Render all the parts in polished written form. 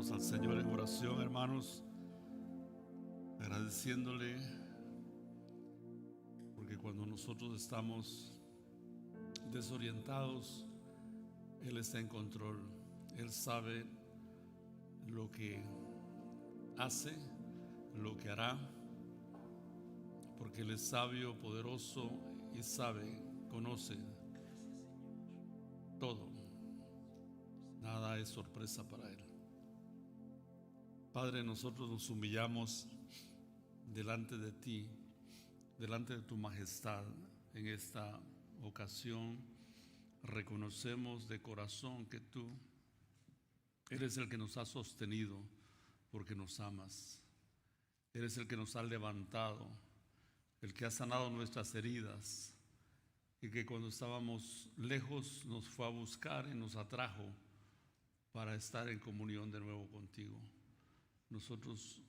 Vamos al Señor en oración, hermanos, agradeciéndole, porque cuando nosotros estamos desorientados, Él está en control. Él sabe lo que hace, lo que hará, porque Él es sabio, poderoso y sabe, conoce todo. Nada es sorpresa para Él. Padre, nosotros nos humillamos delante de ti, delante de tu majestad en esta ocasión. Reconocemos de corazón que tú eres el que nos ha sostenido porque nos amas. Eres el que nos ha levantado, el que ha sanado nuestras heridas y que cuando estábamos lejos nos fue a buscar y nos atrajo para estar en comunión de nuevo contigo. Nosotros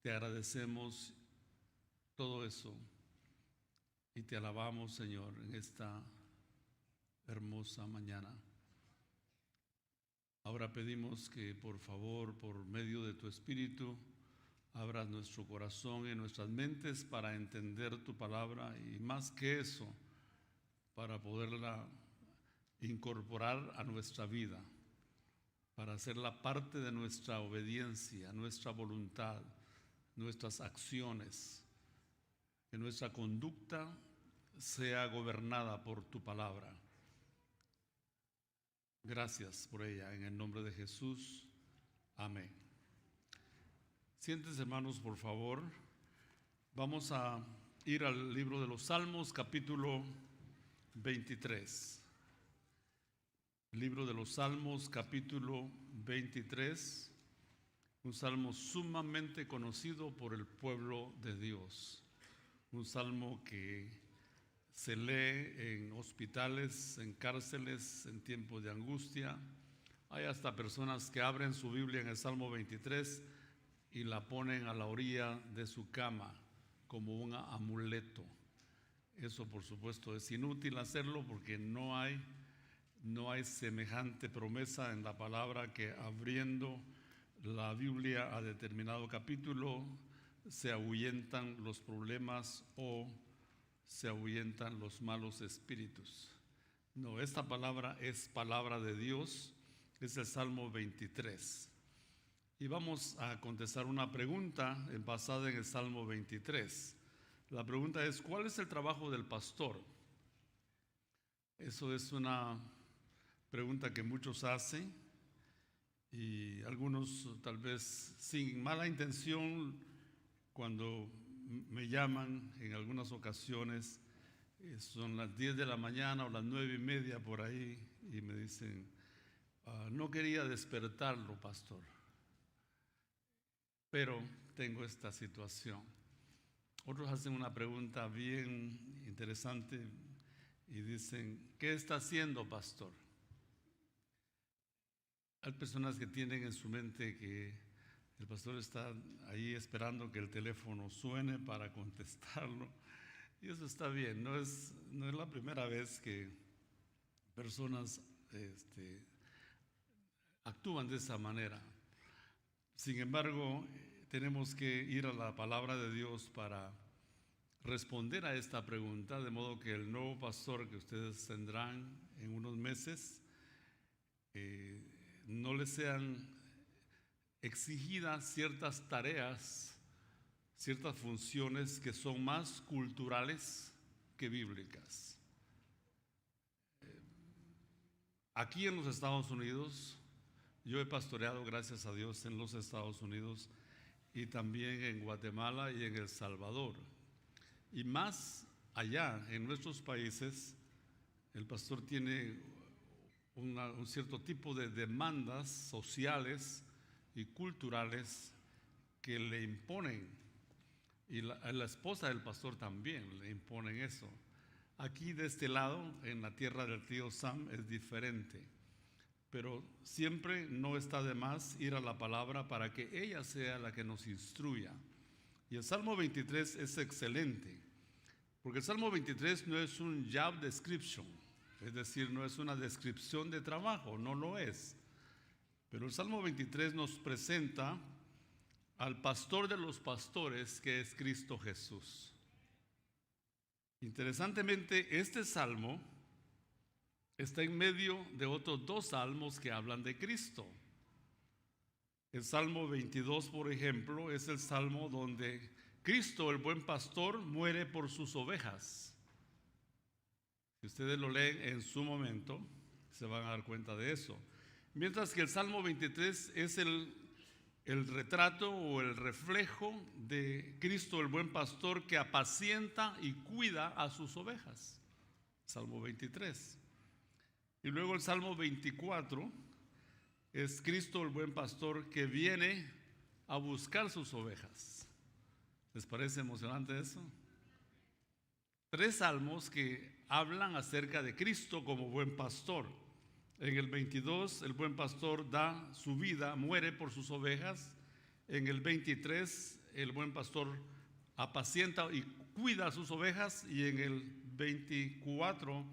te agradecemos todo eso y te alabamos, Señor, en esta hermosa mañana. Ahora pedimos que por favor, por medio de tu Espíritu, abras nuestro corazón y nuestras mentes para entender tu palabra y más que eso, para poderla incorporar a nuestra vida, para hacerla parte de nuestra obediencia, nuestra voluntad, nuestras acciones, que nuestra conducta sea gobernada por tu palabra. Gracias por ella, en el nombre de Jesús. Amén. Siéntense, hermanos, por favor. Vamos a ir al libro de los Salmos, capítulo 23. Libro de los Salmos, capítulo 23. Un salmo sumamente conocido por el pueblo de Dios. Un salmo que se lee en hospitales, en cárceles, en tiempos de angustia. Hay hasta personas que abren su Biblia en el Salmo 23 y la ponen a la orilla de su cama como un amuleto. Eso, por supuesto, es inútil hacerlo porque no hay semejante promesa en la palabra que abriendo la Biblia a determinado capítulo se ahuyentan los problemas o se ahuyentan los malos espíritus. No, esta palabra es palabra de Dios, es el Salmo 23. Y vamos a contestar una pregunta basada en el Salmo 23. La pregunta es: ¿cuál es el trabajo del pastor? Eso es una pregunta que muchos hacen y algunos tal vez sin mala intención, cuando me llaman en algunas ocasiones, son las 10 de la mañana o las 9:30 por ahí, y me dicen: no quería despertarlo, pastor, pero tengo esta situación. Otros hacen una pregunta bien interesante y dicen: ¿qué está haciendo, pastor? Hay personas que tienen en su mente que el pastor está ahí esperando que el teléfono suene para contestarlo, y eso está bien. No es la primera vez que personas actúan de esa manera. Sin embargo, tenemos que ir a la palabra de Dios para responder a esta pregunta, de modo que el nuevo pastor que ustedes tendrán en unos meses no les sean exigidas ciertas tareas, ciertas funciones que son más culturales que bíblicas. Aquí en los Estados Unidos, yo he pastoreado, gracias a Dios, en los Estados Unidos y también en Guatemala y en El Salvador. Y más allá, en nuestros países, el pastor tiene un cierto tipo de demandas sociales y culturales que le imponen, y la esposa del pastor también le imponen eso. Aquí de este lado, en la tierra del tío Sam, es diferente, pero siempre no está de más ir a la palabra para que ella sea la que nos instruya. Y el Salmo 23 es excelente, porque el Salmo 23 no es un job description, es decir, no es una descripción de trabajo, no lo es. Pero el Salmo 23 nos presenta al pastor de los pastores, que es Cristo Jesús. Interesantemente, este salmo está en medio de otros dos salmos que hablan de Cristo. El Salmo 22, por ejemplo, es el salmo donde Cristo, el buen pastor, muere por sus ovejas. Si ustedes lo leen en su momento, se van a dar cuenta de eso. Mientras que el Salmo 23 es el retrato o el reflejo de Cristo, el buen pastor, que apacienta y cuida a sus ovejas. Salmo 23. Y luego el Salmo 24 es Cristo, el buen pastor, que viene a buscar sus ovejas. ¿Les parece emocionante eso? 3 salmos que hablan acerca de Cristo como buen pastor. En el 22, el buen pastor da su vida, muere por sus ovejas. En el 23, el buen pastor apacienta y cuida a sus ovejas. Y en el 24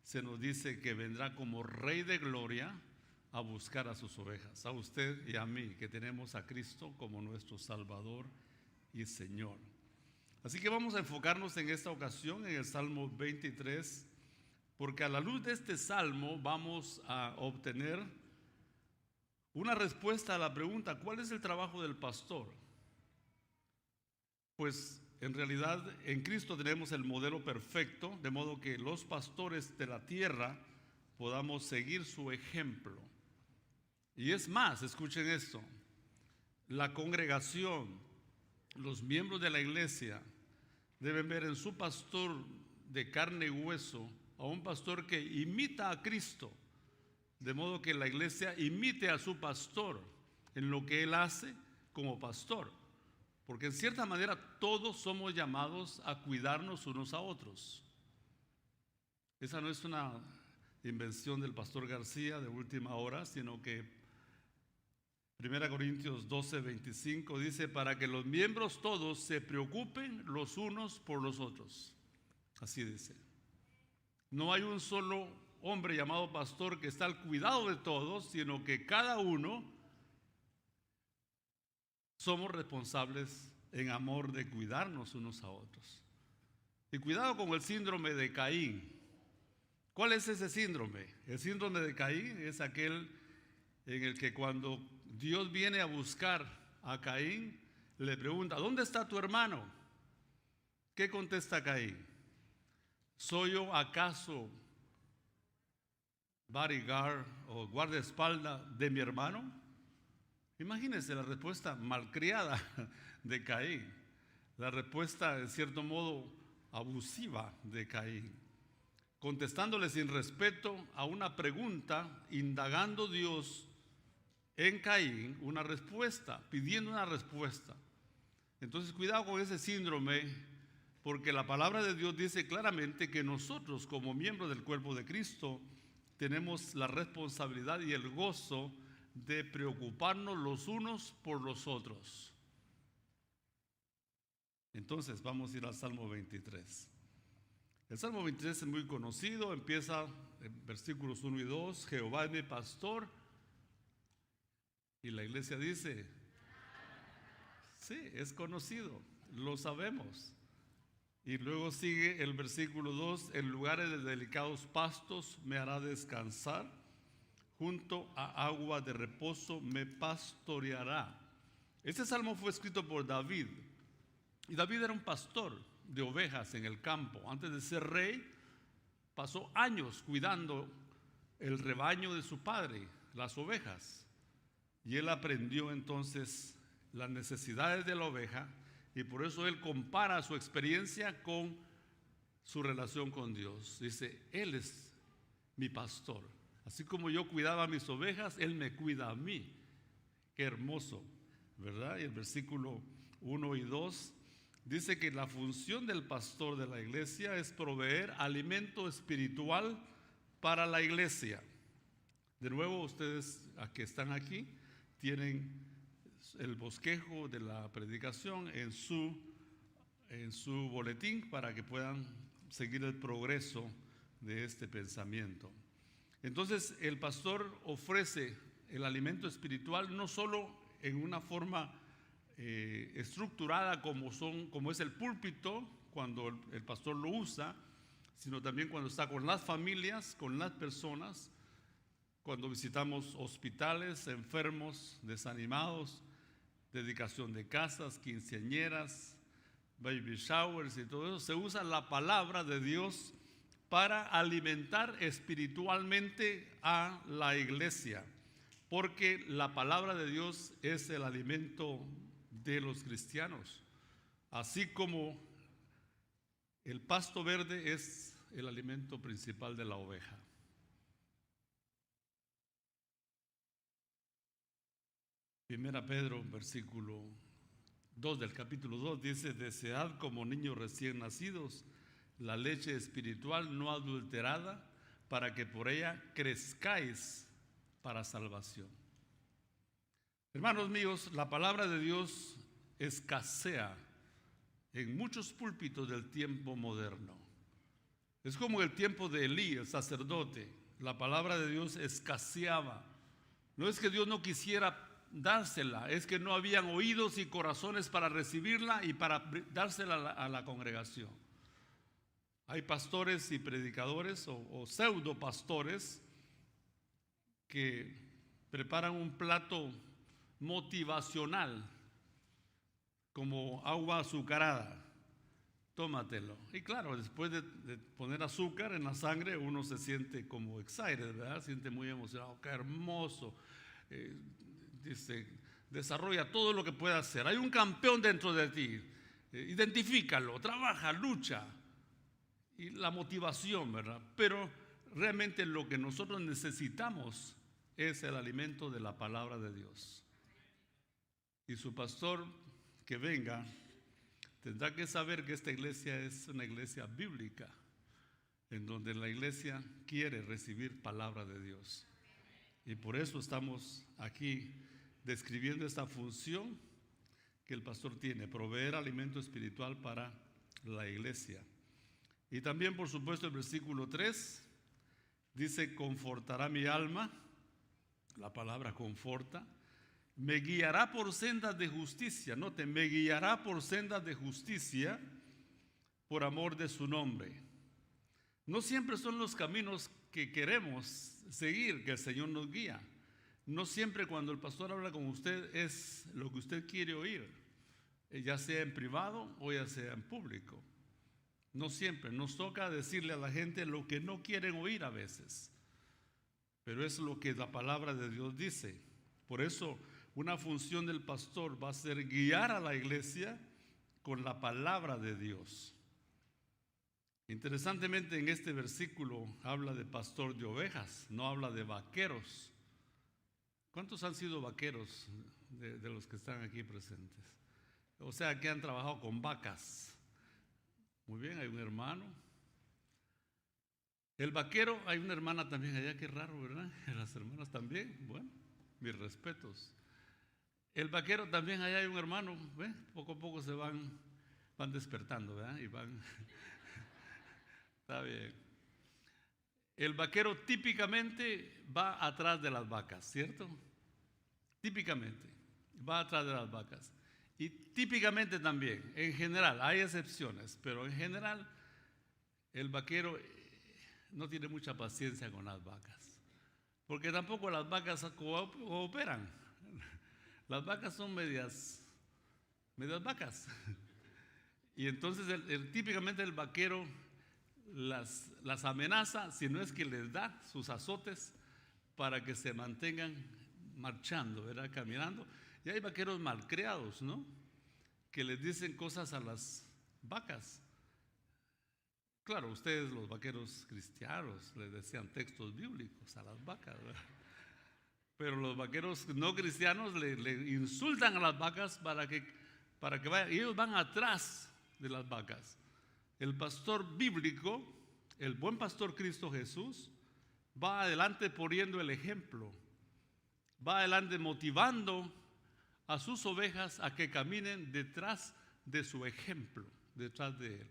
se nos dice que vendrá como Rey de Gloria a buscar a sus ovejas, a usted y a mí, que tenemos a Cristo como nuestro Salvador y Señor. Así que vamos a enfocarnos en esta ocasión en el Salmo 23, porque a la luz de este salmo vamos a obtener una respuesta a la pregunta: ¿cuál es el trabajo del pastor? Pues en realidad en Cristo tenemos el modelo perfecto, de modo que los pastores de la tierra podamos seguir su ejemplo. Y es más, escuchen esto: la congregación, los miembros de la iglesia deben ver en su pastor de carne y hueso a un pastor que imita a Cristo, de modo que la iglesia imite a su pastor en lo que él hace como pastor, porque en cierta manera todos somos llamados a cuidarnos unos a otros. Esa no es una invención del pastor García de última hora, sino que 1 Corintios 12:25 dice: para que los miembros todos se preocupen los unos por los otros. Así dice. No hay un solo hombre llamado pastor que está al cuidado de todos, sino que cada uno somos responsables en amor de cuidarnos unos a otros. Y cuidado con el síndrome de Caín. ¿Cuál es ese síndrome? El síndrome de Caín es aquel en el que cuando Dios viene a buscar a Caín, le pregunta: ¿dónde está tu hermano? ¿Qué contesta Caín? ¿Soy yo acaso bodyguard o guardaespaldas de mi hermano? Imagínense la respuesta malcriada de Caín, la respuesta en cierto modo abusiva de Caín, contestándole sin respeto a una pregunta, indagando Dios en Caín una respuesta, pidiendo una respuesta. Entonces cuidado con ese síndrome, porque la palabra de Dios dice claramente que nosotros, como miembros del cuerpo de Cristo, tenemos la responsabilidad y el gozo de preocuparnos los unos por los otros. Entonces vamos a ir al Salmo 23. El Salmo 23 es muy conocido, empieza en versículos 1 y 2, Jehová es mi pastor. Y la iglesia dice: sí, es conocido, lo sabemos. Y luego sigue el versículo 2: en lugares de delicados pastos me hará descansar, junto a agua de reposo me pastoreará. Este salmo fue escrito por David. Y David era un pastor de ovejas en el campo. Antes de ser rey, pasó años cuidando el rebaño de su padre, las ovejas. Y él aprendió entonces las necesidades de la oveja, y por eso él compara su experiencia con su relación con Dios. Dice: él es mi pastor. Así como yo cuidaba a mis ovejas, él me cuida a mí. Qué hermoso, ¿verdad? Y el versículo 1 y 2 dice que la función del pastor de la iglesia es proveer alimento espiritual para la iglesia. De nuevo, ustedes que están aquí tienen el bosquejo de la predicación en su boletín para que puedan seguir el progreso de este pensamiento. Entonces el pastor ofrece el alimento espiritual no solo en una forma estructurada como es el púlpito, cuando el pastor lo usa, sino también cuando está con las familias, con las personas, cuando visitamos hospitales, enfermos, desanimados, dedicación de casas, quinceañeras, baby showers y todo eso. Se usa la palabra de Dios para alimentar espiritualmente a la iglesia, porque la palabra de Dios es el alimento de los cristianos, así como el pasto verde es el alimento principal de la oveja. Primera Pedro, versículo 2 del capítulo 2 dice: desead como niños recién nacidos la leche espiritual no adulterada, para que por ella crezcáis para salvación. Hermanos míos, la palabra de Dios escasea en muchos púlpitos del tiempo moderno. Es como el tiempo de Elí, el sacerdote. La palabra de Dios escaseaba. No es que Dios no quisiera dársela, es que no habían oídos y corazones para recibirla y para dársela a la congregación. Hay pastores y predicadores o pseudo pastores que preparan un plato motivacional como agua azucarada. Tómatelo. Y claro, después de poner azúcar en la sangre, uno se siente como excited, ¿verdad? Siente muy emocionado. ¡Qué hermoso! Dice, desarrolla todo lo que pueda hacer. Hay un campeón dentro de ti. Identifícalo, trabaja, lucha. Y la motivación, ¿verdad? Pero realmente lo que nosotros necesitamos es el alimento de la palabra de Dios. Y su pastor que venga tendrá que saber que esta iglesia es una iglesia bíblica, en donde la iglesia quiere recibir palabra de Dios. Y por eso estamos aquí describiendo esta función que el pastor tiene: proveer alimento espiritual para la iglesia. Y también, por supuesto, el versículo 3 dice: confortará mi alma. La palabra conforta. Me guiará por sendas de justicia. Note, me guiará por sendas de justicia por amor de su nombre. No siempre son los caminos que queremos seguir que el Señor nos guía. No siempre cuando el pastor habla con usted es lo que usted quiere oír, ya sea en privado o ya sea en público. No siempre. Nos toca decirle a la gente lo que no quieren oír a veces, pero es lo que la palabra de Dios dice. Por eso una función del pastor va a ser guiar a la iglesia con la palabra de Dios. Interesantemente, en este versículo habla de pastor de ovejas, no habla de vaqueros. ¿Cuántos han sido vaqueros de los que están aquí presentes? O sea, que han trabajado con vacas. Muy bien, hay un hermano. El vaquero, hay una hermana también allá, qué raro, ¿verdad? Las hermanas también, bueno, mis respetos. El vaquero también, allá hay un hermano, ¿ve? Poco a poco se van despertando, ¿verdad? Y van, está bien. El vaquero típicamente va atrás de las vacas, ¿cierto? Típicamente va atrás de las vacas. Y típicamente también, en general, hay excepciones, pero en general el vaquero no tiene mucha paciencia con las vacas, porque tampoco las vacas cooperan. Las vacas son medias vacas. Y entonces típicamente el vaquero las amenaza, si no es que les da sus azotes para que se mantengan marchando, ¿verdad? Caminando. Y hay vaqueros malcriados, ¿no? Que les dicen cosas a las vacas. Claro, ustedes los vaqueros cristianos les decían textos bíblicos a las vacas, ¿verdad? Pero los vaqueros no cristianos le insultan a las vacas para que vayan. Y ellos van atrás de las vacas. El pastor bíblico, el buen pastor Cristo Jesús, va adelante poniendo el ejemplo. Va adelante motivando a sus ovejas a que caminen detrás de su ejemplo, detrás de él.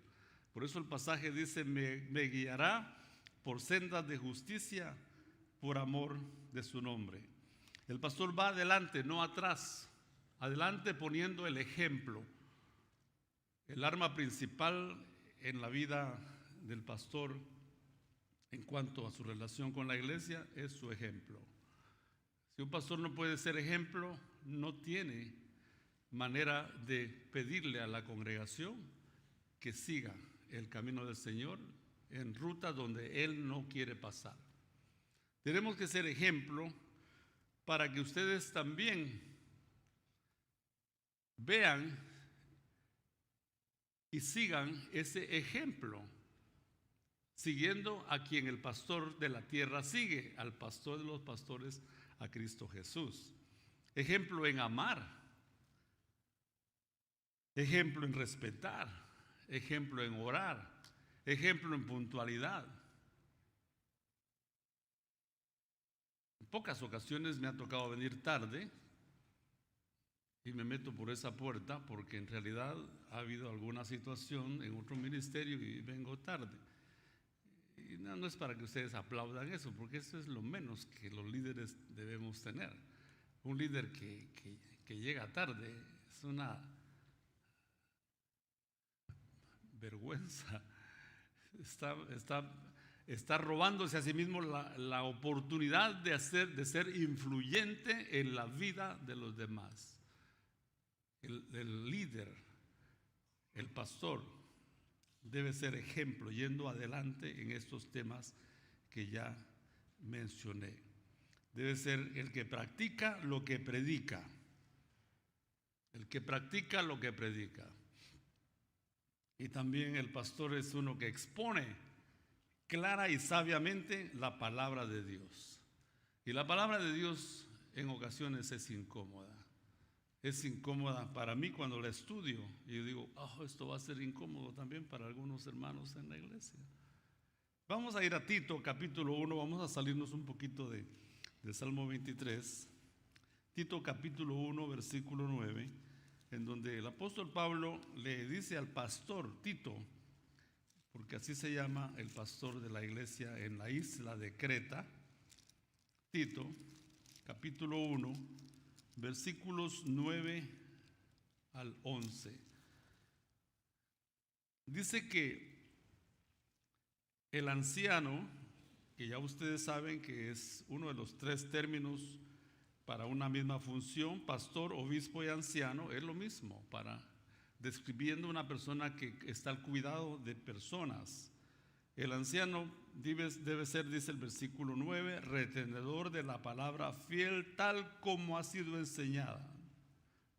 Por eso el pasaje dice: me guiará por sendas de justicia por amor de su nombre. El pastor va adelante, no atrás. Adelante poniendo el ejemplo. El arma principal en la vida del pastor en cuanto a su relación con la iglesia es su ejemplo. Si un pastor no puede ser ejemplo, no tiene manera de pedirle a la congregación que siga el camino del Señor en rutas donde Él no quiere pasar. Tenemos que ser ejemplo para que ustedes también vean y sigan ese ejemplo, siguiendo a quien el pastor de la tierra sigue, al pastor de los pastores, a Cristo Jesús. Ejemplo en amar, ejemplo en respetar, ejemplo en orar, ejemplo en puntualidad. En pocas ocasiones me ha tocado venir tarde y me meto por esa puerta porque en realidad ha habido alguna situación en otro ministerio y vengo tarde. Y no es para que ustedes aplaudan eso, porque eso es lo menos que los líderes debemos tener. Un líder que llega tarde es una vergüenza. Está robándose a sí mismo la oportunidad de ser influyente en la vida de los demás. El líder, el pastor, debe ser ejemplo yendo adelante en estos temas que ya mencioné. Debe ser el que practica lo que predica. El que practica lo que predica. Y también el pastor es uno que expone clara y sabiamente la palabra de Dios. Y la palabra de Dios en ocasiones es incómoda. Es incómoda para mí cuando la estudio y yo digo, esto va a ser incómodo también para algunos hermanos en la iglesia. Vamos a ir a Tito capítulo 1, vamos a salirnos un poquito de Salmo 23. Tito capítulo 1 versículo 9, en donde el apóstol Pablo le dice al pastor Tito, porque así se llama el pastor de la iglesia en la isla de Creta, Tito capítulo 1, versículos 9 al 11. Dice que el anciano, que ya ustedes saben que es uno de los tres términos para una misma función, pastor, obispo y anciano, es lo mismo, describiendo una persona que está al cuidado de personas. El anciano debe ser, dice el versículo 9, retenedor de la palabra fiel tal como ha sido enseñada.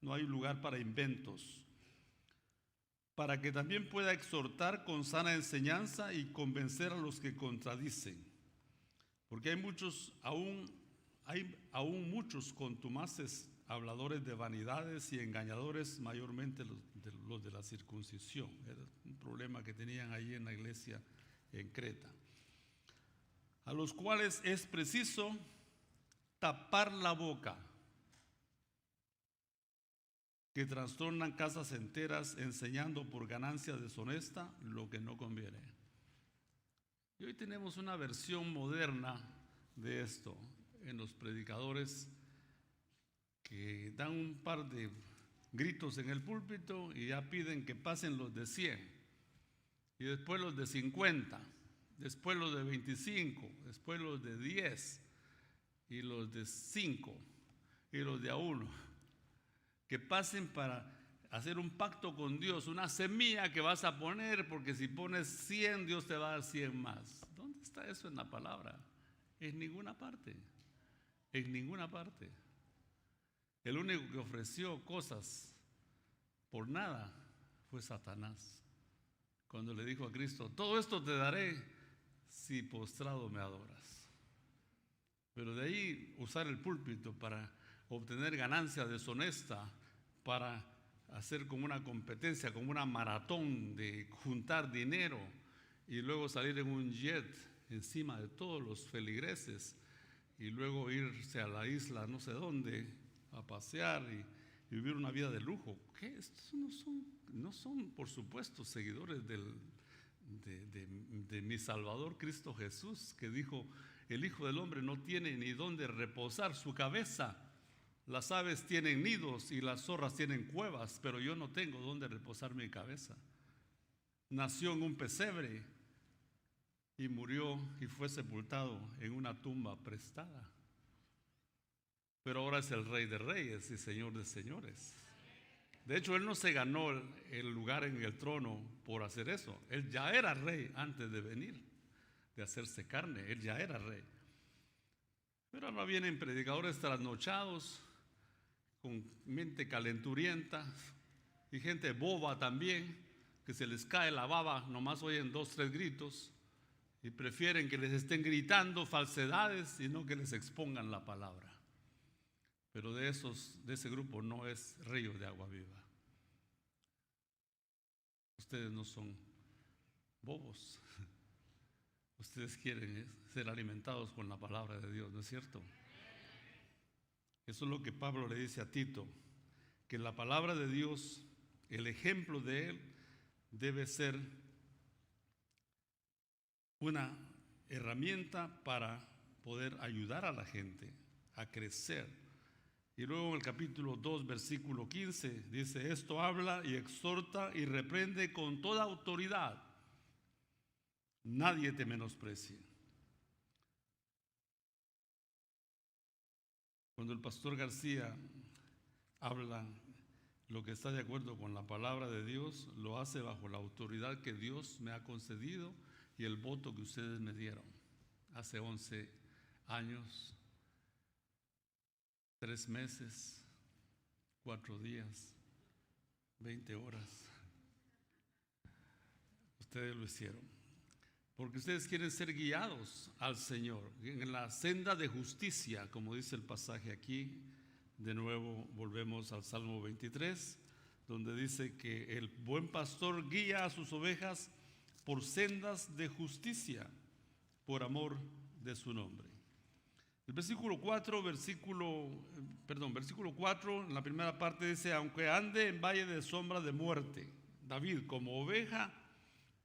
No hay lugar para inventos. Para que también pueda exhortar con sana enseñanza y convencer a los que contradicen. Porque hay aún muchos contumaces habladores de vanidades y engañadores, mayormente los de la circuncisión. Era un problema que tenían ahí en la iglesia en Creta, a los cuales es preciso tapar la boca, que trastornan casas enteras enseñando por ganancia deshonesta lo que no conviene. Y hoy tenemos una versión moderna de esto en los predicadores que dan un par de gritos en el púlpito y ya piden que pasen los de 100. Y después los de 50, después los de 25, después los de 10 y los de 5 y los de a 1. Que pasen para hacer un pacto con Dios, una semilla que vas a poner, porque si pones 100, Dios te va a dar 100 más. ¿Dónde está eso en la palabra? En ninguna parte. En ninguna parte. El único que ofreció cosas por nada fue Satanás. Cuando le dijo a Cristo, todo esto te daré si postrado me adoras. Pero de ahí usar el púlpito para obtener ganancia deshonesta, para hacer como una competencia, como una maratón de juntar dinero y luego salir en un jet encima de todos los feligreses y luego irse a la isla no sé dónde a pasear y vivir una vida de lujo. ¿Qué? Estos no son por supuesto seguidores de mi Salvador Cristo Jesús, que dijo, el Hijo del Hombre no tiene ni dónde reposar su cabeza. Las aves tienen nidos y las zorras tienen cuevas, pero yo no tengo dónde reposar mi cabeza. Nació en un pesebre y murió y fue sepultado en una tumba prestada. Pero ahora es el Rey de Reyes y Señor de Señores. De hecho, Él no se ganó el lugar en el trono por hacer eso. Él ya era rey antes de venir, de hacerse carne. Él ya era rey. Pero ahora vienen predicadores trasnochados, con mente calenturienta, y gente boba también, que se les cae la baba, nomás oyen 2, 3 gritos, y prefieren que les estén gritando falsedades y no que les expongan la palabra. Pero de ese grupo no es río de agua viva. Ustedes no son bobos. Ustedes quieren ser alimentados con la palabra de Dios, ¿no es cierto? Eso es lo que Pablo le dice a Tito, que la palabra de Dios, el ejemplo de él, debe ser una herramienta para poder ayudar a la gente a crecer. Y luego en el capítulo 2, versículo 15, dice: esto habla y exhorta y reprende con toda autoridad. Nadie te menosprecie. Cuando el pastor García habla lo que está de acuerdo con la palabra de Dios, lo hace bajo la autoridad que Dios me ha concedido y el voto que ustedes me dieron hace 11 años, 3 meses, 4 días, 20 horas. Ustedes lo hicieron porque ustedes quieren ser guiados al Señor en la senda de justicia, como dice el pasaje aquí. De nuevo volvemos al Salmo 23, donde dice que el buen pastor guía a sus ovejas por sendas de justicia, por amor de su nombre. El versículo 4, versículo 4, en la primera parte dice: aunque ande en valle de sombra de muerte, David como oveja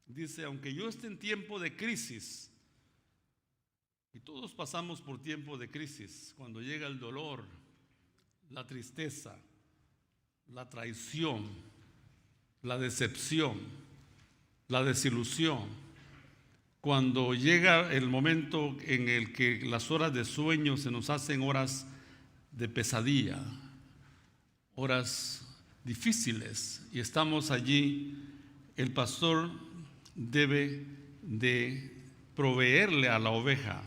dice: aunque yo esté en tiempo de crisis, y todos pasamos por tiempo de crisis, cuando llega el dolor, la tristeza, la traición, la decepción, la desilusión, cuando llega el momento en el que las horas de sueño se nos hacen horas de pesadilla, horas difíciles, y estamos allí, el pastor debe de proveerle a la oveja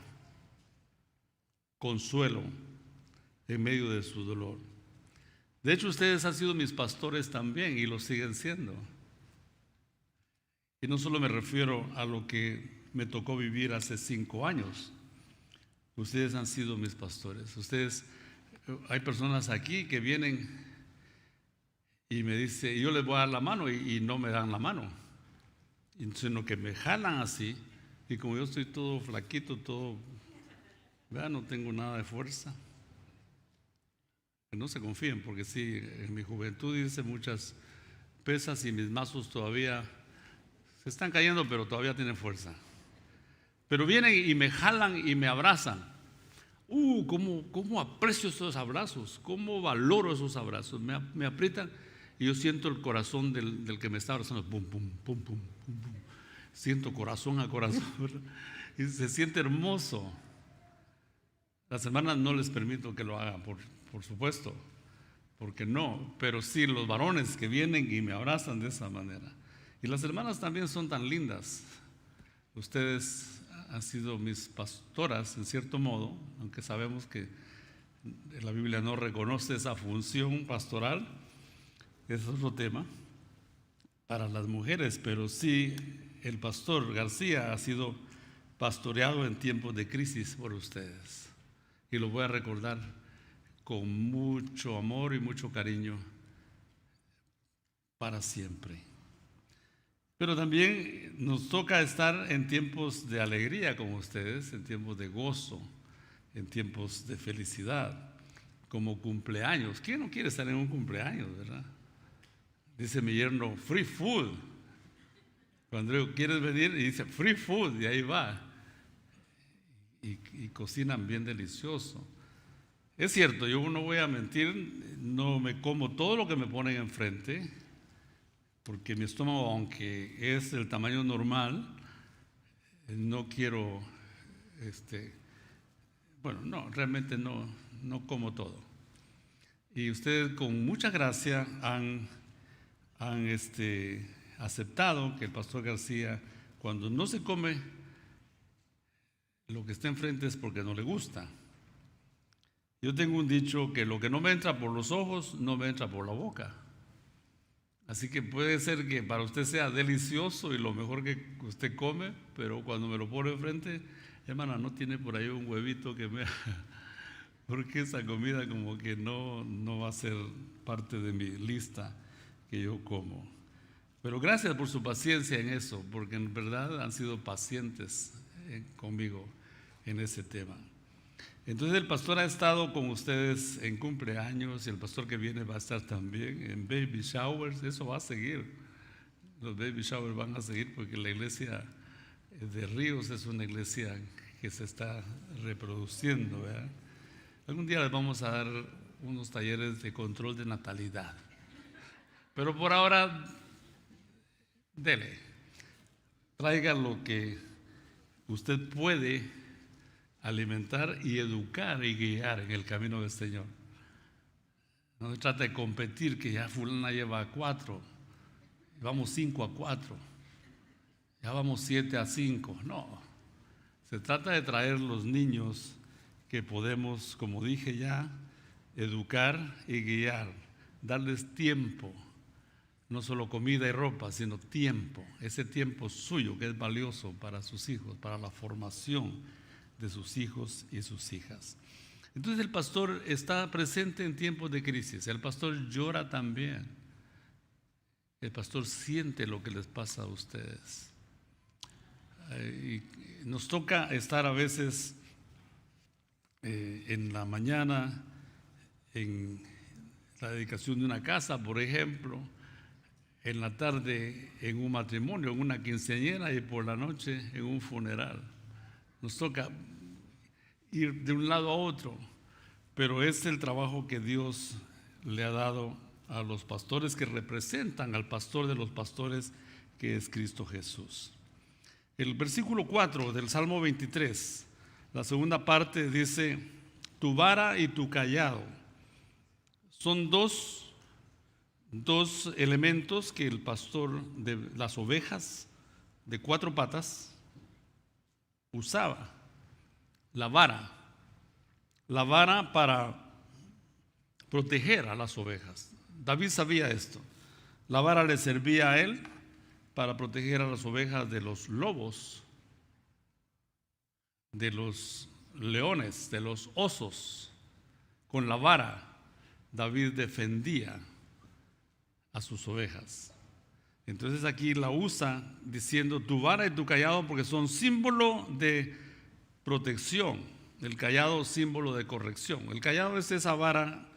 consuelo en medio de su dolor. De hecho, ustedes han sido mis pastores también y lo siguen siendo. Y no solo me refiero a lo que me tocó vivir hace 5 años. Ustedes han sido mis pastores. Hay personas aquí que vienen y me dicen, yo les voy a dar la mano y no me dan la mano, sino que me jalan así, y como yo estoy todo flaquito, no tengo nada de fuerza. No se confíen, porque sí, en mi juventud hice muchas pesas y mis mazos todavía se están cayendo, pero todavía tienen fuerza. Pero vienen y me jalan y me abrazan. ¿Cómo aprecio esos abrazos? ¿Cómo valoro esos abrazos? Me aprietan y yo siento el corazón del que me está abrazando. Pum, pum, pum, pum, pum, pum. Siento corazón a corazón, ¿verdad? Y se siente hermoso. Las hermanas no les permito que lo hagan, por supuesto, porque no, pero sí los varones que vienen y me abrazan de esa manera. Y las hermanas también son tan lindas. Ustedes han sido mis pastoras en cierto modo, aunque sabemos que la Biblia no reconoce esa función pastoral, es otro tema para las mujeres, pero sí el pastor García ha sido pastoreado en tiempos de crisis por ustedes, y lo voy a recordar con mucho amor y mucho cariño para siempre. Pero también nos toca estar en tiempos de alegría como ustedes, en tiempos de gozo, en tiempos de felicidad, como cumpleaños. ¿Quién no quiere estar en un cumpleaños, verdad? Dice mi yerno, free food. Cuando digo, ¿quieres venir? Y dice, free food, y ahí va. Y cocinan bien delicioso. Es cierto, yo no voy a mentir, no me como todo lo que me ponen enfrente, porque mi estómago, aunque es del tamaño normal, no quiero, no, realmente no como todo. Y ustedes con mucha gracia han aceptado que el pastor García, cuando no se come lo que está enfrente, es porque no le gusta. Yo tengo un dicho que lo que no me entra por los ojos, no me entra por la boca. Así que puede ser que para usted sea delicioso y lo mejor que usted come, pero cuando me lo pone enfrente, hermana, no tiene por ahí un huevito que me... porque esa comida como que no va a ser parte de mi lista que yo como. Pero gracias por su paciencia en eso, porque en verdad han sido pacientes conmigo en ese tema. Entonces el pastor ha estado con ustedes en cumpleaños y el pastor que viene va a estar también en baby showers. Eso va a seguir, los baby showers van a seguir, porque la iglesia de Ríos es una iglesia que se está reproduciendo, ¿verdad? Algún día les vamos a dar unos talleres de control de natalidad, pero por ahora dele, traiga lo que usted puede alimentar y educar y guiar en el camino del Señor. No se trata de competir, que ya fulana lleva 4, vamos 5-4, ya vamos 7-5. No, se trata de traer los niños que podemos, como dije ya, educar y guiar, darles tiempo, no solo comida y ropa, sino tiempo, ese tiempo suyo que es valioso para sus hijos, para la formación de sus hijos y sus hijas. Entonces el pastor está presente en tiempos de crisis, el pastor llora también, el pastor siente lo que les pasa a ustedes. Y nos toca estar a veces en la mañana en la dedicación de una casa, por ejemplo, en la tarde en un matrimonio, en una quinceañera, y por la noche en un funeral. Nos toca ir de un lado a otro, pero es el trabajo que Dios le ha dado a los pastores, que representan al pastor de los pastores, que es Cristo Jesús. El versículo 4 del Salmo 23, la segunda parte, dice: tu vara y tu cayado. Son dos elementos que el pastor de las ovejas de 4 patas usaba. La vara para proteger a las ovejas. David sabía esto. La vara le servía a él para proteger a las ovejas de los lobos, de los leones, de los osos. Con la vara David defendía a sus ovejas. Entonces aquí la usa diciendo tu vara y tu cayado, porque son símbolo de protección. El cayado, símbolo de corrección. El cayado es esa vara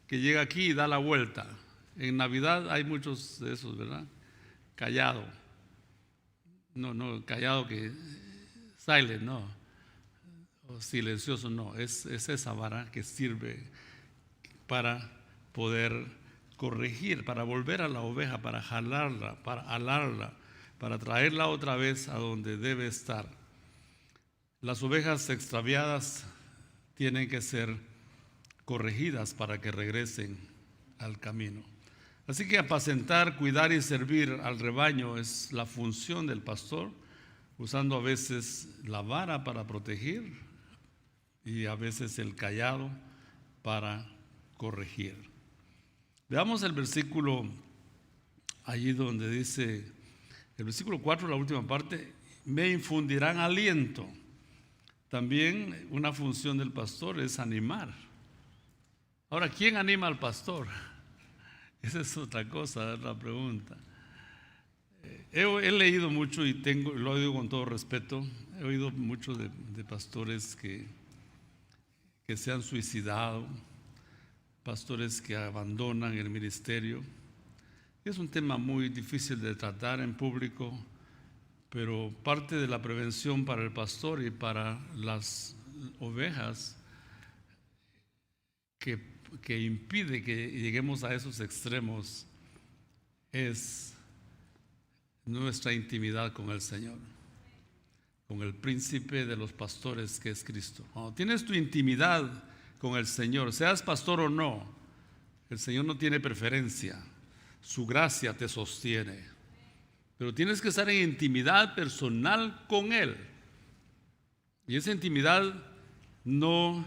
que llega aquí y da la vuelta. En Navidad hay muchos de esos, ¿verdad? Cayado. No, callado que silent, no. O silencioso, no. Es esa vara que sirve para poder corregir, para volver a la oveja, para jalarla, para alarla, para traerla otra vez a donde debe estar. Las ovejas extraviadas tienen que ser corregidas para que regresen al camino. Así que apacentar, cuidar y servir al rebaño es la función del pastor, usando a veces la vara para proteger y a veces el cayado para corregir. Veamos el versículo allí donde dice, el versículo 4, la última parte: me infundirán aliento. También una función del pastor es animar. Ahora, ¿quién anima al pastor? Esa es otra cosa, es la pregunta. He leído mucho y lo digo con todo respeto, he oído mucho de pastores que se han suicidado, pastores que abandonan el ministerio. Es un tema muy difícil de tratar en público, pero parte de la prevención para el pastor y para las ovejas que, que impide que lleguemos a esos extremos es nuestra intimidad con el Señor, con el príncipe de los pastores que es Cristo. Cuando tienes tu intimidad con el Señor, seas pastor o no, el Señor no tiene preferencia, su gracia te sostiene, pero tienes que estar en intimidad personal con Él, y esa intimidad no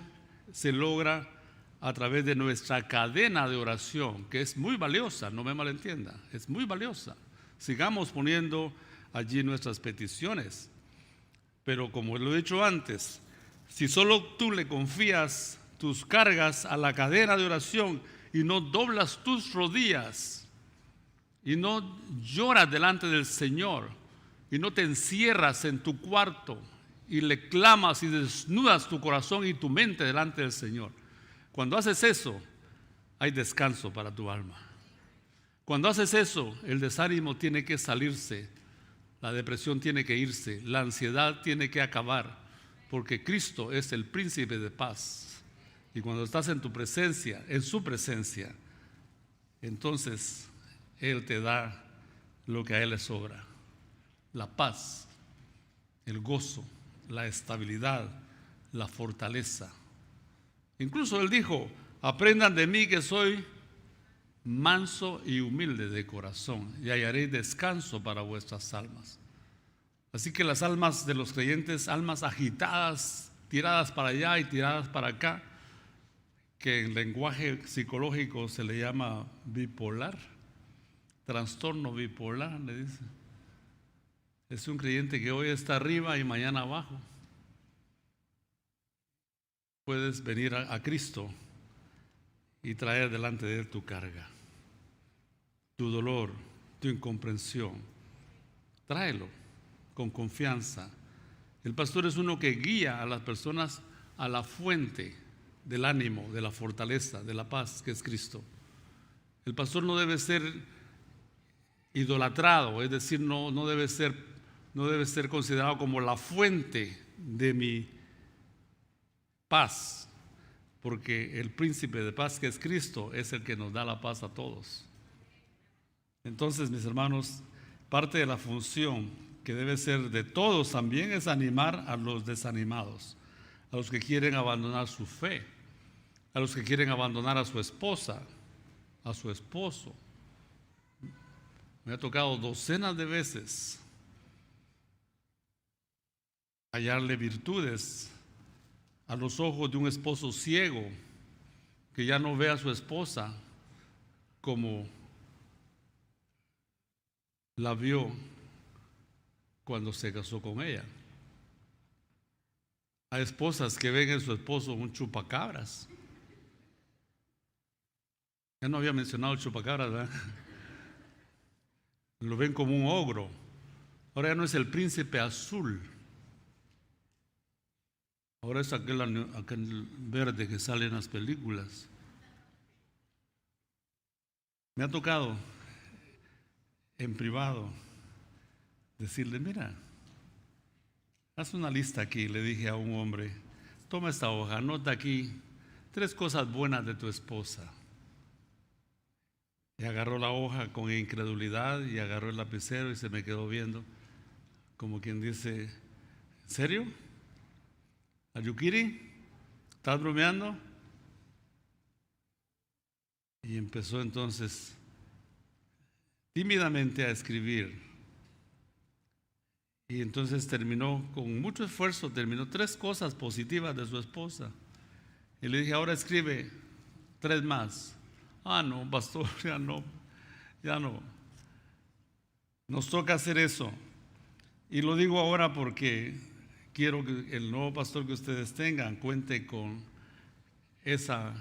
se logra a través de nuestra cadena de oración, que es muy valiosa, no me malentienda, es muy valiosa. Sigamos poniendo allí nuestras peticiones, pero como lo he dicho antes, si solo tú le confías tus cargas a la cadena de oración y no doblas tus rodillas y no lloras delante del Señor y no te encierras en tu cuarto y le clamas y desnudas tu corazón y tu mente delante del Señor, cuando haces eso, hay descanso para tu alma. Cuando haces eso, el desánimo tiene que salirse, la depresión tiene que irse, la ansiedad tiene que acabar, porque Cristo es el príncipe de paz. Y cuando estás en tu presencia, en su presencia, entonces Él te da lo que a Él le sobra: la paz, el gozo, la estabilidad, la fortaleza. Incluso Él dijo: aprendan de mí que soy manso y humilde de corazón, y hallaré descanso para vuestras almas. Así que las almas de los creyentes, almas agitadas, tiradas para allá y tiradas para acá, que en lenguaje psicológico se le llama bipolar, trastorno bipolar, le dice. Es un creyente que hoy está arriba y mañana abajo. Puedes venir a Cristo y traer delante de Él tu carga, tu dolor, tu incomprensión. Tráelo con confianza. El pastor es uno que guía a las personas a la fuente del ánimo, de la fortaleza, de la paz, que es Cristo. El pastor no debe ser idolatrado, es decir, no debe ser considerado como la fuente de mi paz, porque el príncipe de paz, que es Cristo, es el que nos da la paz a todos. Entonces, mis hermanos, parte de la función que debe ser de todos también es animar a los desanimados, a los que quieren abandonar su fe, a los que quieren abandonar a su esposa, a su esposo. Me ha tocado docenas de veces hallarle virtudes a los ojos de un esposo ciego que ya no ve a su esposa como la vio cuando se casó con ella. Hay esposas que ven en su esposo un chupacabras. Ya no había mencionado el chupacabras, ¿verdad? Lo ven como un ogro. Ahora ya no es el príncipe azul. Ahora es aquel verde que sale en las películas. Me ha tocado en privado decirle: mira, haz una lista aquí. Le dije a un hombre: toma esta hoja, anota aquí 3 cosas buenas de tu esposa. Y agarró la hoja con incredulidad y agarró el lapicero y se me quedó viendo como quien dice: ¿en serio? ¿Are you kidding? ¿Estás bromeando? Y empezó entonces tímidamente a escribir. Y entonces terminó con mucho esfuerzo, terminó 3 cosas positivas de su esposa. Y le dije: ahora escribe 3 más. Ah, no, pastor, ya no. Nos toca hacer eso. Y lo digo ahora porque quiero que el nuevo pastor que ustedes tengan cuente con esa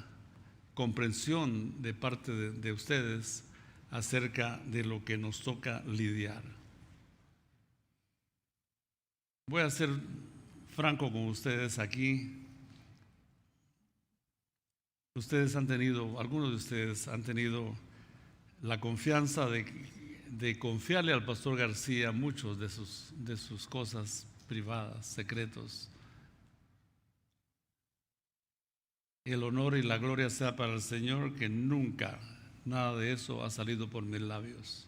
comprensión de parte de ustedes acerca de lo que nos toca lidiar. Voy a ser franco con ustedes aquí. Algunos de ustedes han tenido la confianza de confiarle al pastor García muchos de sus cosas privadas, secretos. el honor y la gloria sea para el Señor, que nunca nada de eso ha salido por mis labios,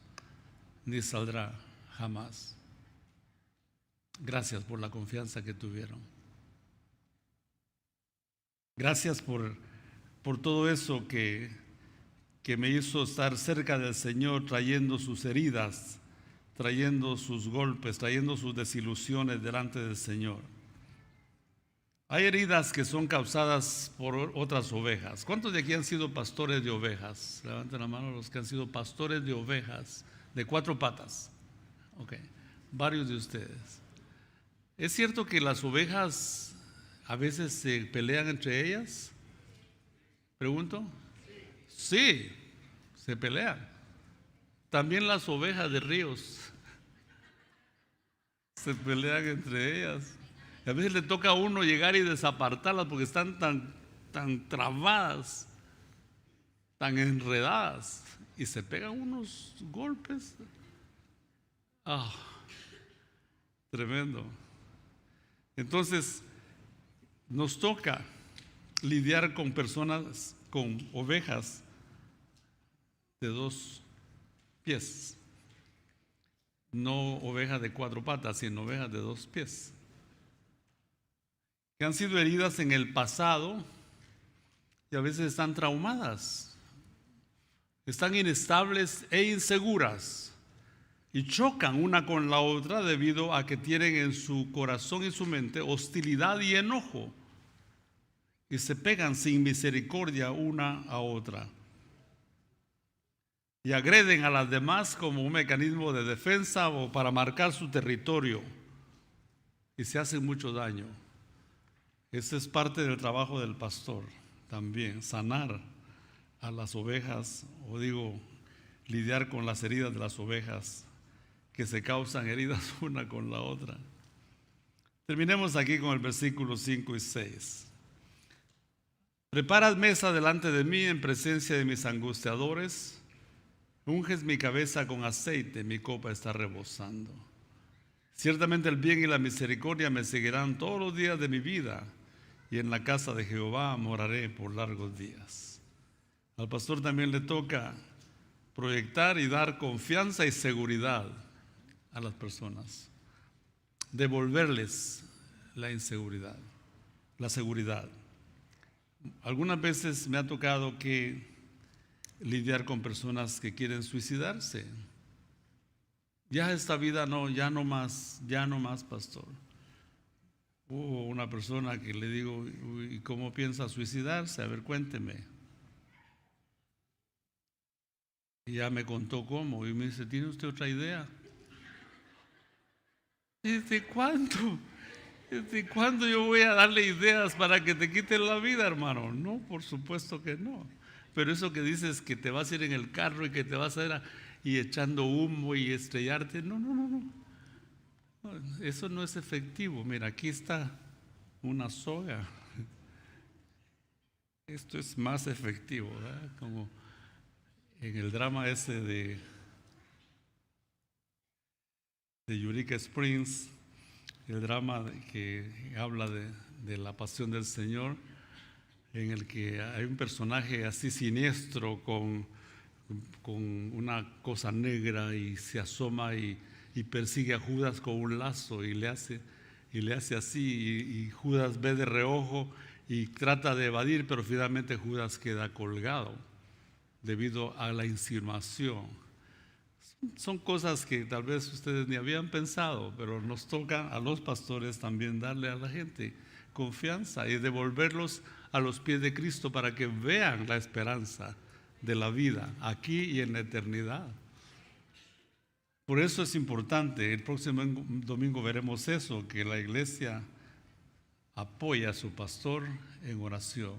ni saldrá jamás. Gracias por la confianza que tuvieron. Gracias por todo eso que me hizo estar cerca del Señor, trayendo sus heridas, trayendo sus golpes, trayendo sus desilusiones delante del Señor. Hay heridas que son causadas por otras ovejas. ¿Cuántos de aquí han sido pastores de ovejas? Levanten la mano los que han sido pastores de ovejas de 4 patas. Ok, varios de ustedes. ¿Es cierto que las ovejas a veces se pelean entre ellas? Pregunto. Sí, se pelean. También las ovejas de ríos se pelean entre ellas. Y a veces le toca a uno llegar y desapartarlas porque están tan trabadas, tan enredadas, y se pegan unos golpes. Tremendo. Entonces, nos toca lidiar con personas, con ovejas de 2 pies. No ovejas de 4 patas, sino ovejas de 2 pies. Que han sido heridas en el pasado y a veces están traumadas, están inestables e inseguras y chocan una con la otra debido a que tienen en su corazón y su mente hostilidad y enojo y se pegan sin misericordia una a otra y agreden a las demás como un mecanismo de defensa o para marcar su territorio y se hacen mucho daño. Ese es parte del trabajo del pastor también, sanar a las ovejas, o digo, lidiar con las heridas de las ovejas que se causan heridas una con la otra. Terminemos aquí con el versículo 5 y 6. Preparas mesa delante de mí en presencia de mis angustiadores, unges mi cabeza con aceite, mi copa está rebosando. Ciertamente el bien y la misericordia me seguirán todos los días de mi vida, y en la casa de Jehová moraré por largos días. Al pastor también le toca proyectar y dar confianza y seguridad a las personas, devolverles la inseguridad, la seguridad. Algunas veces me ha tocado que lidiar con personas que quieren suicidarse. Ya esta vida no, ya no más, pastor. Hubo una persona que le digo, ¿y cómo piensa suicidarse? A ver, cuénteme. Y ya me contó cómo, y me dice, ¿tiene usted otra idea? ¿Desde cuándo? ¿Desde cuándo yo voy a darle ideas para que te quiten la vida, hermano? No, por supuesto que no. Pero eso que dices que te vas a ir en el carro y que te vas a ir y echando humo y estrellarte, no. Eso no es efectivo. Mira, aquí está una soga. Esto es más efectivo, ¿verdad? Como en el drama ese de Eureka Springs, el drama que habla de la pasión del Señor, en el que hay un personaje así siniestro con una cosa negra y se asoma y persigue a Judas con un lazo y le hace así y Judas ve de reojo y trata de evadir, pero finalmente Judas queda colgado debido a la insinuación. Son cosas que tal vez ustedes ni habían pensado, pero nos toca a los pastores también darle a la gente confianza y devolverlos a los pies de Cristo para que vean la esperanza de la vida aquí y en la eternidad. Por eso es importante, el próximo domingo veremos eso, que la iglesia apoya a su pastor en oración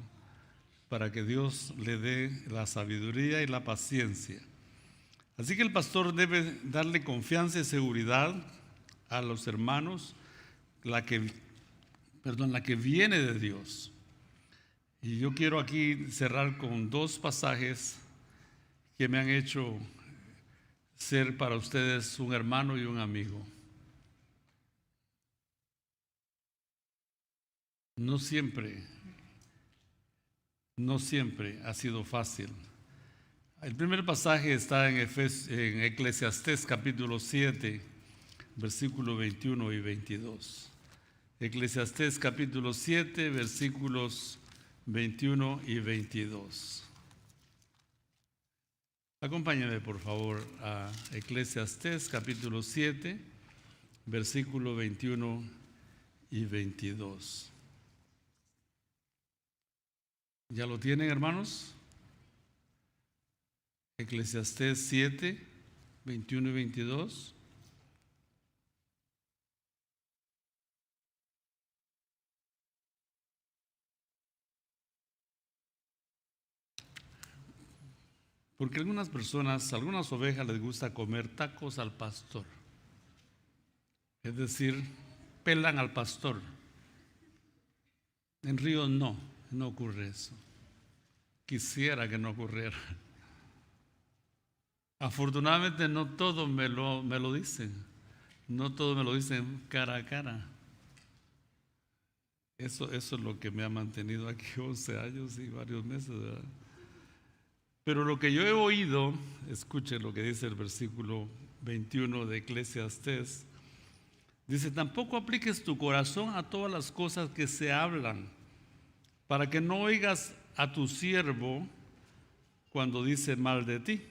para que Dios le dé la sabiduría y la paciencia. Así que el pastor debe darle confianza y seguridad a los hermanos, la que viene de Dios. Y yo quiero aquí cerrar con 2 pasajes que me han hecho ser para ustedes un hermano y un amigo. No siempre no siempre ha sido fácil. El primer pasaje está en Eclesiastés capítulo 7, versículos 21 y 22. Eclesiastés capítulo 7, versículos 21 y 22. Acompáñame por favor a Eclesiastés capítulo 7, versículos 21 y 22. ¿Ya lo tienen, hermanos? Eclesiastés 7, 21 y 22. Porque algunas personas, algunas ovejas les gusta comer tacos al pastor. Es decir, pelan al pastor. En Río no ocurre eso. Quisiera que no ocurriera. Afortunadamente no todos me lo dicen. No todos me lo dicen cara a cara. Eso es lo que me ha mantenido aquí 11 años y varios meses, ¿verdad? Pero lo que yo he oído, escuchen lo que dice el versículo 21 de Eclesiastés, dice: tampoco apliques tu corazón a todas las cosas que se hablan, para que no oigas a tu siervo cuando dice mal de ti,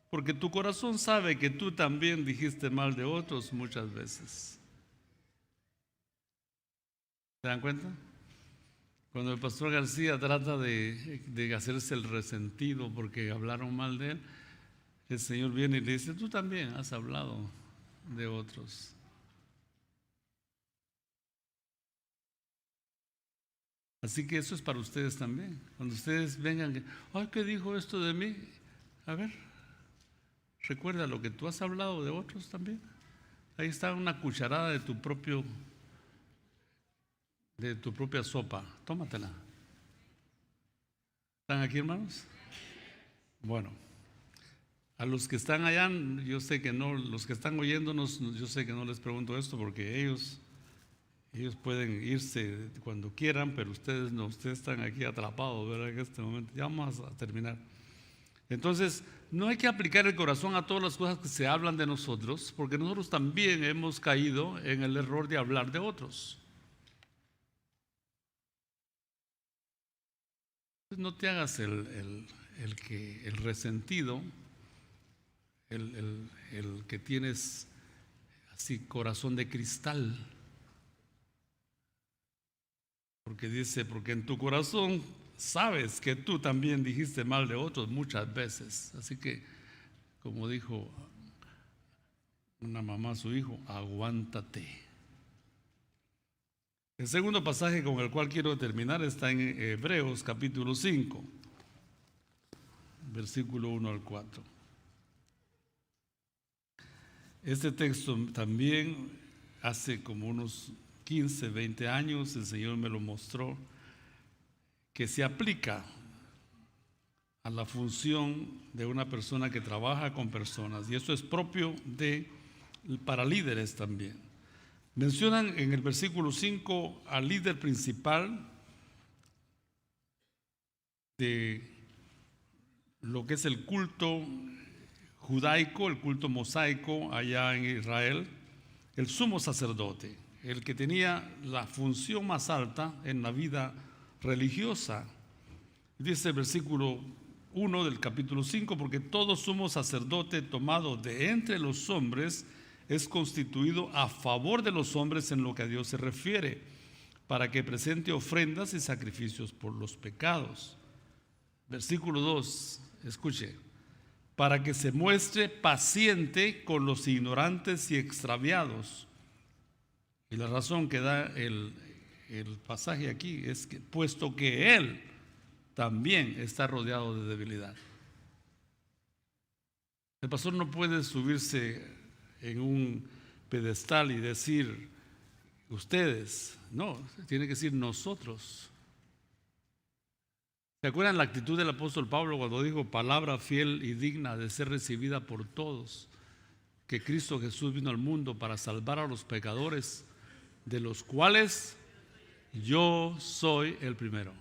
porque tu corazón sabe que tú también dijiste mal de otros muchas veces. ¿Se dan cuenta? Cuando el pastor García trata de hacerse el resentido porque hablaron mal de él, el Señor viene y le dice: tú también has hablado de otros. Así que eso es para ustedes también. Cuando ustedes vengan, ay, ¿qué dijo esto de mí? A ver, recuerda lo que tú has hablado de otros también. Ahí está una cucharada de tu propia sopa. Tómatela. ¿Están aquí, hermanos? Bueno, a los que están allá, yo sé que no, los que están oyéndonos, yo sé que no les pregunto esto porque ellos pueden irse cuando quieran, pero ustedes no, ustedes están aquí atrapados, ¿verdad? En este momento. Ya vamos a terminar. Entonces, no hay que aplicar el corazón a todas las cosas que se hablan de nosotros, porque nosotros también hemos caído en el error de hablar de otros. No te hagas el resentido, el que tienes así corazón de cristal. Porque dice, porque en tu corazón sabes que tú también dijiste mal de otros muchas veces. Así que, como dijo una mamá a su hijo, aguántate. El segundo pasaje con el cual quiero terminar está en Hebreos capítulo 5, versículo 1 al 4. Este texto también hace como unos 15, 20 años el Señor me lo mostró, que se aplica a la función de una persona que trabaja con personas, y esto es propio para líderes también. Mencionan en el versículo 5 al líder principal de lo que es el culto judaico, el culto mosaico allá en Israel, el sumo sacerdote, el que tenía la función más alta en la vida religiosa. Dice el versículo 1 del capítulo 5, porque todo sumo sacerdote tomado de entre los hombres es constituido a favor de los hombres en lo que a Dios se refiere, para que presente ofrendas y sacrificios por los pecados. Versículo 2, escuche: para que se muestre paciente con los ignorantes y extraviados. Y la razón que da el pasaje aquí es que, puesto que él también está rodeado de debilidad. El pastor no puede subirse en un pedestal y decir ustedes, no, tiene que decir nosotros. ¿Se acuerdan la actitud del apóstol Pablo cuando dijo: palabra fiel y digna de ser recibida por todos, que Cristo Jesús vino al mundo para salvar a los pecadores, de los cuales yo soy el primero?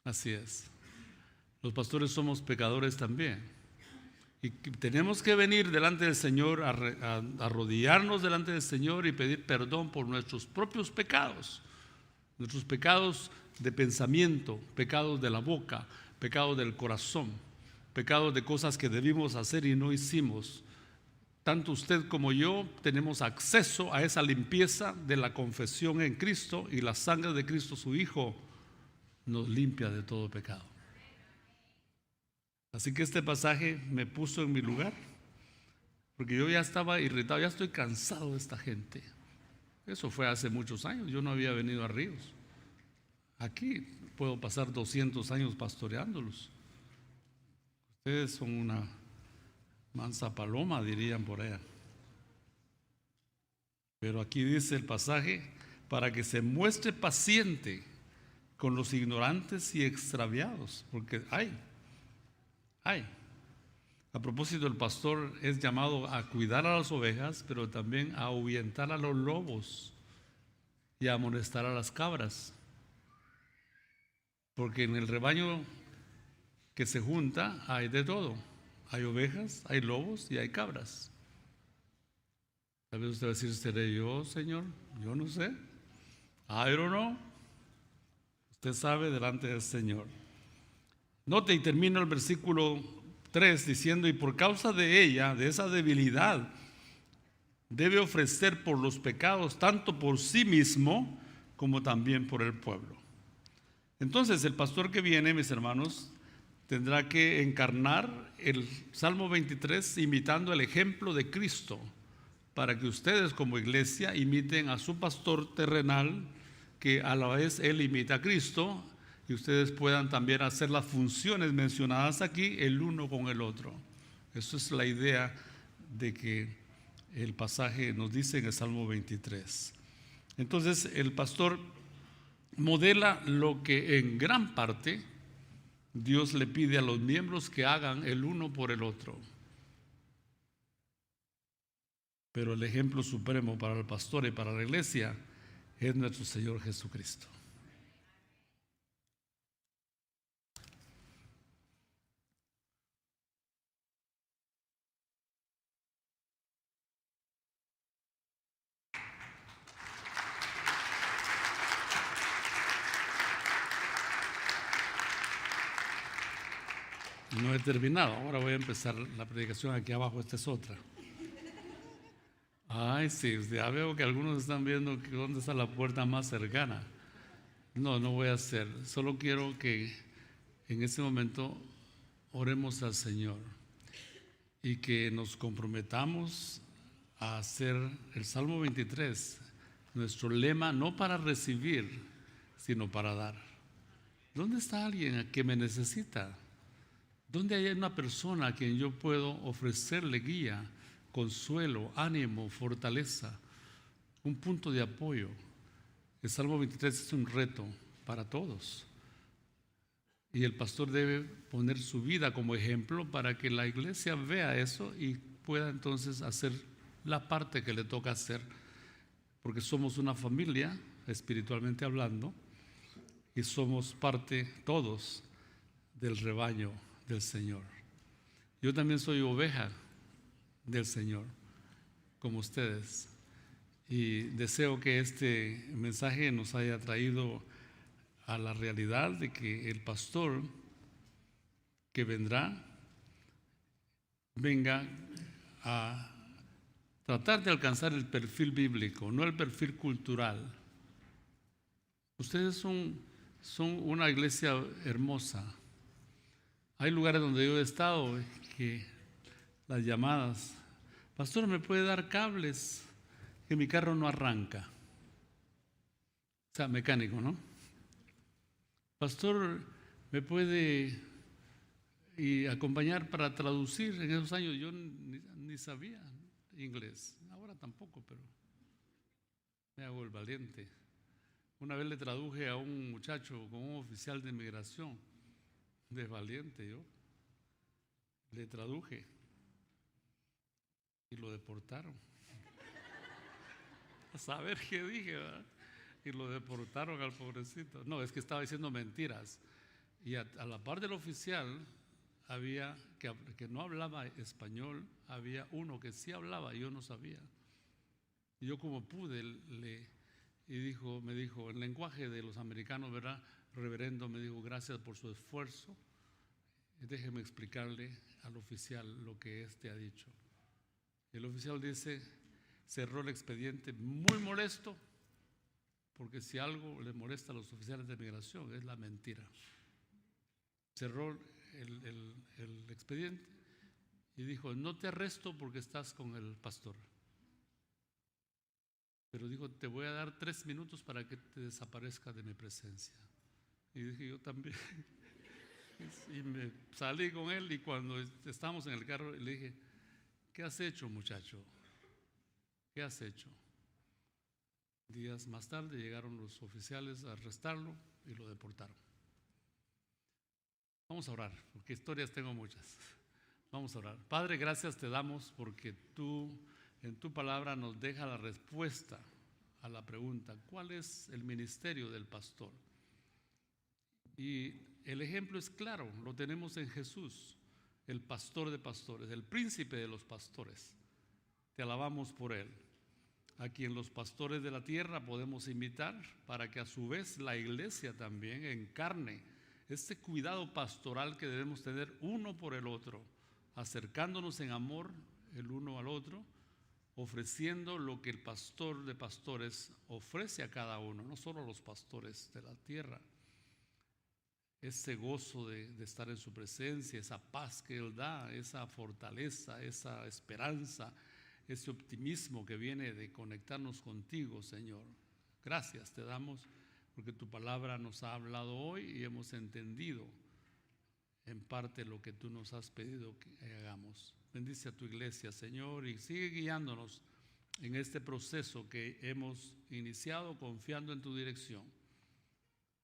Así es. Los pastores somos pecadores también. Y tenemos que venir delante del Señor, arrodillarnos delante del Señor y pedir perdón por nuestros propios pecados. Nuestros pecados de pensamiento, pecados de la boca, pecados del corazón, pecados de cosas que debimos hacer y no hicimos. Tanto usted como yo tenemos acceso a esa limpieza de la confesión en Cristo, y la sangre de Cristo, su Hijo, nos limpia de todo pecado. Así que este pasaje me puso en mi lugar, porque yo ya estaba irritado, ya estoy cansado de esta gente. Eso fue hace muchos años, yo no había venido a Ríos. Aquí puedo pasar 200 años pastoreándolos. Ustedes son una mansa paloma, dirían por allá. Pero aquí dice el pasaje, para que se muestre paciente con los ignorantes y extraviados, porque hay. A propósito, el pastor es llamado a cuidar a las ovejas, pero también a ahuyentar a los lobos y a amonestar a las cabras. Porque en el rebaño que se junta hay de todo. Hay ovejas, hay lobos y hay cabras. Tal vez usted va a decir, ¿seré yo, Señor? Yo no sé. I don't know. Usted sabe delante del Señor. Note, y termina el versículo 3 diciendo, y por causa de ella, de esa debilidad, debe ofrecer por los pecados, tanto por sí mismo como también por el pueblo. Entonces el pastor que viene, mis hermanos, tendrá que encarnar el Salmo 23 imitando el ejemplo de Cristo, para que ustedes como iglesia imiten a su pastor terrenal, que a la vez él imita a Cristo, y ustedes puedan también hacer las funciones mencionadas aquí el uno con el otro. Eso es la idea de que el pasaje nos dice en el Salmo 23. Entonces el pastor modela lo que en gran parte Dios le pide a los miembros que hagan el uno por el otro. Pero el ejemplo supremo para el pastor y para la iglesia es nuestro Señor Jesucristo. No he terminado, ahora voy a empezar la predicación aquí abajo, esta es otra. Ay, sí, ya veo que algunos están viendo que dónde está la puerta más cercana. No voy a hacer, solo quiero que en este momento oremos al Señor y que nos comprometamos a hacer el Salmo 23, nuestro lema, no para recibir, sino para dar. ¿Dónde está alguien que me necesita? ¿Dónde hay una persona a quien yo puedo ofrecerle guía, consuelo, ánimo, fortaleza, un punto de apoyo? El Salmo 23 es un reto para todos. Y el pastor debe poner su vida como ejemplo para que la iglesia vea eso y pueda entonces hacer la parte que le toca hacer, porque somos una familia, espiritualmente hablando, y somos parte todos del rebaño del Señor. Yo también soy oveja del Señor, como ustedes, y deseo que este mensaje nos haya traído a la realidad de que el pastor que venga a tratar de alcanzar el perfil bíblico, no el perfil cultural. Ustedes son una iglesia hermosa. Hay lugares donde yo he estado que las llamadas, pastor, ¿me puede dar cables? Que mi carro no arranca. O sea, mecánico, ¿no? Pastor, ¿me puede acompañar para traducir? En esos años yo ni sabía inglés, ahora tampoco, pero me hago el valiente. Una vez le traduje a un muchacho con un oficial de inmigración, de valiente yo, le traduje y lo deportaron. A saber qué dije, ¿verdad? Y lo deportaron al pobrecito. No, es que estaba diciendo mentiras. Y a la par del oficial había que no hablaba español, había uno que sí hablaba y yo no sabía. Y yo como pude me dijo, en lenguaje de los americanos, ¿verdad? Reverendo, me dijo, gracias por su esfuerzo. Déjeme explicarle al oficial lo que éste ha dicho. El oficial dice, cerró el expediente muy molesto, porque si algo le molesta a los oficiales de migración es la mentira. Cerró el expediente y dijo, no te arresto porque estás con el pastor. Pero dijo, te voy a dar 3 minutos para que te desaparezcas de mi presencia. Y dije, yo también. Y me salí con él y cuando estábamos en el carro le dije, ¿qué has hecho, muchacho? ¿Qué has hecho? Días más tarde llegaron los oficiales a arrestarlo y lo deportaron. Vamos a orar, porque historias tengo muchas. Vamos a orar. Padre, gracias te damos porque tú en tu palabra nos deja la respuesta a la pregunta, ¿cuál es el ministerio del pastor? Y el ejemplo es claro, lo tenemos en Jesús, el pastor de pastores, el príncipe de los pastores. Te alabamos por él, a quien los pastores de la tierra podemos imitar para que a su vez la iglesia también encarne este cuidado pastoral que debemos tener uno por el otro, acercándonos en amor el uno al otro, ofreciendo lo que el pastor de pastores ofrece a cada uno, no solo a los pastores de la tierra. Ese gozo de estar en su presencia, esa paz que Él da, esa fortaleza, esa esperanza, ese optimismo que viene de conectarnos contigo, Señor. Gracias te damos porque tu palabra nos ha hablado hoy y hemos entendido en parte lo que tú nos has pedido que hagamos. Bendice a tu iglesia, Señor, y sigue guiándonos en este proceso que hemos iniciado confiando en tu dirección.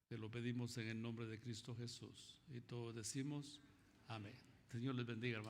Te lo pedimos en el nombre de Cristo Jesús. Y todos decimos amén. Señor les bendiga, hermano.